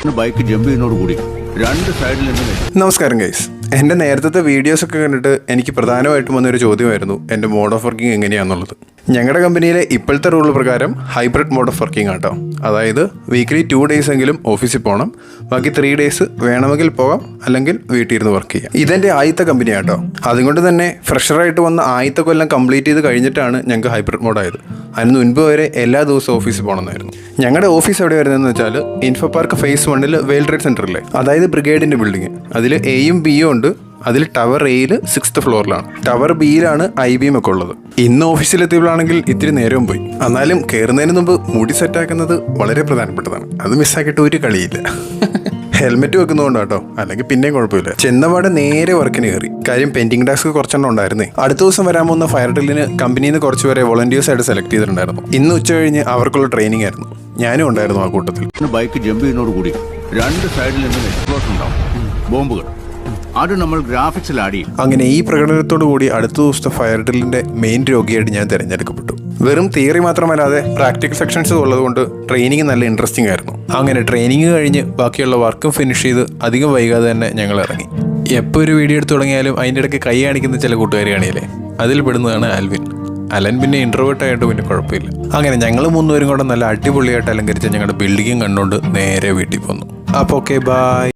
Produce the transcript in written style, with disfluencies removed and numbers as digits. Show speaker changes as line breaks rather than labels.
Bike jump ചെയ്യുന്നതോടുകൂടി രണ്ട് സൈഡിൽ നിന്ന്.
നമസ്കാരം ഗൈസ്, എൻ്റെ നേരത്തെ വീഡിയോസൊക്കെ കണ്ടിട്ട് എനിക്ക് പ്രധാനമായിട്ടും വന്നൊരു ചോദ്യമായിരുന്നു എൻ്റെ മോഡ് ഓഫ് വർക്കിംഗ് എങ്ങനെയാണെന്നുള്ളത്. ഞങ്ങളുടെ കമ്പനിയിലെ ഇപ്പോഴത്തെ റൂൾ പ്രകാരം ഹൈബ്രിഡ് മോഡ് ഓഫ് വർക്കിംഗ് ആട്ടോ. അതായത് വീക്കിലി 2 days എങ്കിലും ഓഫീസിൽ പോകണം, ബാക്കി 3 days വേണമെങ്കിൽ പോകാം, അല്ലെങ്കിൽ വീട്ടിൽ ഇരുന്ന് വർക്ക് ചെയ്യാം. ഇതെൻ്റെ ആദ്യത്തെ കമ്പനിയാട്ടോ. അതുകൊണ്ട് തന്നെ ഫ്രഷറായിട്ട് വന്ന ആദ്യത്തെ കൊല്ലം കംപ്ലീറ്റ് ചെയ്ത് കഴിഞ്ഞിട്ടാണ് ഞങ്ങൾക്ക് ഹൈബ്രിഡ് മോഡായത്. അതിന് മുൻപ് വരെ എല്ലാ ദിവസവും ഓഫീസിൽ പോകണമെന്നായിരുന്നു. ഞങ്ങളുടെ ഓഫീസ് എവിടെ വരുന്നതെന്ന് വെച്ചാൽ Info Park phase 1 World Trade സെൻറ്ററിലെ, അതായത് ബ്രിഗേഡിൻ്റെ ബിൽഡിംഗ്. അതിൽ എയും ബിയും ഉണ്ട്. അതിൽ ടവർ എയിൽ 6th ഫ്ലോറിലാണ്, ടവർ ബിയിലാണ് IBM ഒക്കെ ഉള്ളത്. ഇന്ന് ഓഫീസിലെത്തിയപ്പോഴാണെങ്കിൽ ഇത്തിരി നേരവും പോയി. എന്നാലും കയറുന്നതിന് മുമ്പ് മുടി സെറ്റാക്കുന്നത് വളരെ പ്രധാനപ്പെട്ടതാണ്. അത് മിസ്സാക്കിയിട്ട് ഒരു കളിയില്ല. ഹെൽമെറ്റ് വെക്കുന്നതുകൊണ്ടാട്ടോ, അല്ലെങ്കിൽ പിന്നെയും കുഴപ്പമില്ല. ചെന്നപാട് നേരെ വർക്കിന് കയറി. കാര്യം പെൻഡിങ് ടാസ്ക് കുറച്ചെണ്ണം ഉണ്ടായിരുന്നേ. അടുത്ത ദിവസം വരാൻ പോകുന്ന ഫയർ ഡ്രില്ലിന് കമ്പനിയിൽ നിന്ന് കുറച്ച് പേരെ വോളണ്ടിയേഴ്സ് ആയിട്ട് സെലക്ട് ചെയ്തിട്ടുണ്ടായിരുന്നു. ഇന്ന് ഉച്ച കഴിഞ്ഞ് അവർക്കുള്ള ട്രെയിനിങ് ആയിരുന്നു. ഞാനും ഉണ്ടായിരുന്നു ആ കൂട്ടത്തിൽ.
ബൈക്ക് ജമ്പ് ചെയ്യുന്നതോടുകൂടി രണ്ട് സൈഡിൽ നിന്ന് എക്സ്പ്ലോഷൻ ഉണ്ടാവും, ബോംബുകൾ. അത് നമ്മൾ ഗ്രാഫിക്സിൽ ആഡ് ചെയ്യും.
അങ്ങനെ ഈ പ്രകടനത്തോടു കൂടി അടുത്ത ദിവസത്തെ ഫയർ ഡ്രില്ലിന്റെ മെയിൻ രോഗിയായിട്ട് ഞാൻ തിരഞ്ഞെടുക്കപ്പെട്ടു. വെറും തിയറി മാത്രമല്ലാതെ പ്രാക്ടിക്കൽ സെക്ഷൻസ് ഉള്ളതുകൊണ്ട് ട്രെയിനിങ് നല്ല ഇൻട്രസ്റ്റിംഗ് ആയിരുന്നു. അങ്ങനെ ട്രെയിനിങ് കഴിഞ്ഞ് ബാക്കിയുള്ള വർക്കും ഫിനിഷ് ചെയ്ത് അധികം വൈകാതെ തന്നെ ഞങ്ങൾ ഇറങ്ങി. എപ്പോൾ ഒരു വീഡിയോ എടുത്ത് തുടങ്ങിയാലും അതിൻ്റെ ഇടയ്ക്ക് കൈ കാണിക്കുന്ന ചില കൂട്ടുകാർ കാണിയില്ലേ, അതിൽ പെടുന്നതാണ് ആൽവിൻ. അലൻ പിന്നെ ഇൻട്രോവേർട്ട് ആയിട്ട് പിന്നെ കുഴപ്പമില്ല. അങ്ങനെ ഞങ്ങൾ 3 പേരും കൂടെ നല്ല അടിപൊളിയായിട്ട് അലങ്കരിച്ച് ഞങ്ങളുടെ ബിൽഡിങ്ങും കണ്ടുകൊണ്ട് നേരെ വീട്ടിൽ പോന്നു. അപ്പോൾ ഓക്കെ, ബൈ.